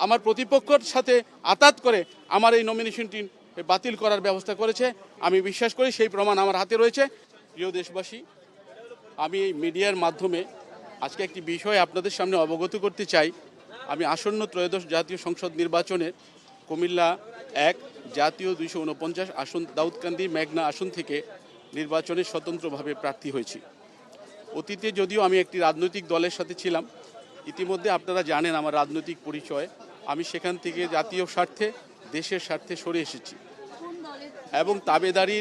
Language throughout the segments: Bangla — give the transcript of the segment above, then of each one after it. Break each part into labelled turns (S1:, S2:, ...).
S1: আমার প্রতিপক্ষের সাথে আতাত করে আমার এই নমিনেশনটি বাতিল করার ব্যবস্থা করেছে। আমি বিশ্বাস করি সেই প্রমাণ আমার হাতে রয়েছে। প্রিয় দেশবাসী, আমি এই মিডিয়ার মাধ্যমে আজকে একটি বিষয় আপনাদের সামনে অবগত করতে চাই। আমি আসন্ন ত্রয়োদশ জাতীয় সংসদ নির্বাচনে কুমিল্লা 1 জাতীয় 249 আসন দাউদকান্দি মেঘনা আসন থেকে নির্বাচনে স্বতন্ত্রভাবে প্রার্থী হয়েছি। অতীতে যদিও আমি একটি রাজনৈতিক দলের সাথে ছিলাম, ইতিমধ্যে আপনারা জানেন আমার রাজনৈতিক পরিচয়। আমি সেখান থেকে জাতীয় স্বার্থে দেশের স্বার্থে সরে এসেছি এবং তাবেদারি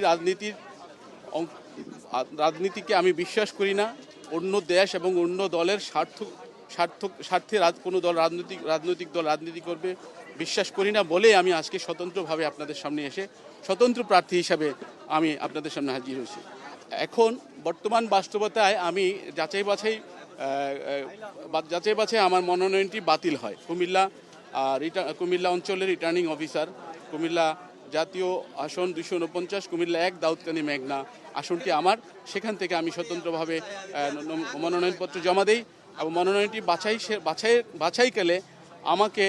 S1: রাজনীতিকে আমি বিশ্বাস করি না। অন্য দেশ এবং অন্য দলের স্বার্থে কোনো দল রাজনৈতিক দল রাজনীতি করবে বিশ্বাস করি না বলে আমি আজকে স্বতন্ত্রভাবে আপনাদের সামনে এসে স্বতন্ত্র প্রার্থী হিসাবে আমি আপনাদের সামনে হাজির হয়েছি। এখন বর্তমান বাস্তবতায় আমি যাচাই বাছাই আমার মনোনয়নটি বাতিল হয়। কুমিল্লা অঞ্চলের রিটার্নিং অফিসার, কুমিল্লা জাতীয় আসন 249, কুমিল্লা 1 দাউদকান্দি মেঘনা আসনটি আমার। সেখান থেকে আমি স্বতন্ত্রভাবে মনোনয়নপত্র জমা দেই এবং মনোনয়নটি বাছাইকালে আমাকে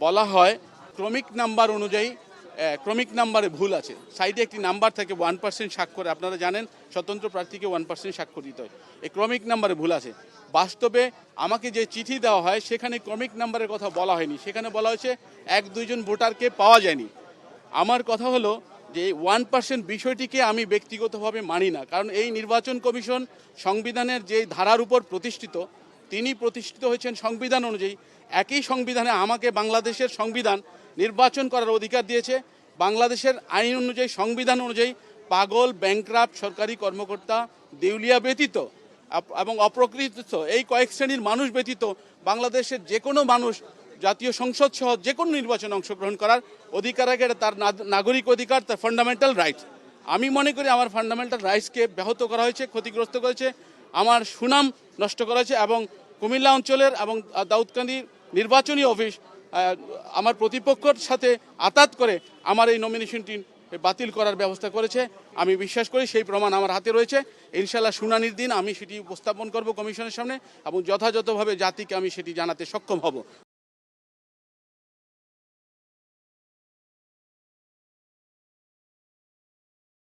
S1: বলা হয় ক্রমিক নাম্বার অনুযায়ী ক্রমিক নাম্বারে ভুল আছে। সাইডে একটি নাম্বার থাকে 1% স্বাক্ষরে, আপনারা জানেন স্বতন্ত্র প্রার্থীকে 1% স্বাক্ষর দিতে হয়। এই ক্রমিক নাম্বারে ভুল আছে। বাস্তবে আমাকে যে চিঠি দেওয়া হয় সেখানে ক্রমিক নাম্বারের কথা বলা হয়নি, সেখানে বলা হয়েছে 1-2 জন ভোটারকে পাওয়া যায়নি। আমার কথা হলো যে 1% বিষয়টিকে আমি ব্যক্তিগতভাবে মানি না, কারণ এই নির্বাচন কমিশন সংবিধানের যে ধারার উপর প্রতিষ্ঠিত, তিনি প্রতিষ্ঠিত হয়েছেন সংবিধান অনুযায়ী। একই সংবিধানে আমাকে বাংলাদেশের সংবিধান নির্বাচন করার অধিকার দিয়েছে। বাংলাদেশের আইন অনুযায়ী, সংবিধান অনুযায়ী পাগল, ব্যাংক্রাফট, সরকারি কর্মকর্তা, দেউলিয়া ব্যতীত এবং অপ্রকৃত এই কয়েক শ্রেণীর মানুষ ব্যতীত বাংলাদেশের যে কোনো মানুষ জাতীয় সংসদ সহ যে কোনো নির্বাচনে অংশগ্রহণ করার অধিকার আছে। এটা তার নাগরিক অধিকার, তার ফান্ডামেন্টাল রাইটস। আমি মনে করি আমার ফান্ডামেন্টাল রাইটসকে ব্যাহত করা হয়েছে, ক্ষতিগ্রস্ত করেছে, আমার সুনাম নষ্ট করা হয়েছে এবং কুমিল্লা অঞ্চলের এবং দাউদকান্দির নির্বাচনী অফিস আমার প্রতিপক্ষের সাথে আতাত করে আমার এই নমিনেশনটি বাতিল করার ব্যবস্থা করেছে। আমি বিশ্বাস করি সেই প্রমাণ আমার হাতে রয়েছে। ইনশাআল্লাহ শুনানির দিন আমি সেটি উপস্থাপন করব কমিশনের সামনে এবং যথাযথভাবে জাতিকে আমি সেটি জানাতে সক্ষম হব।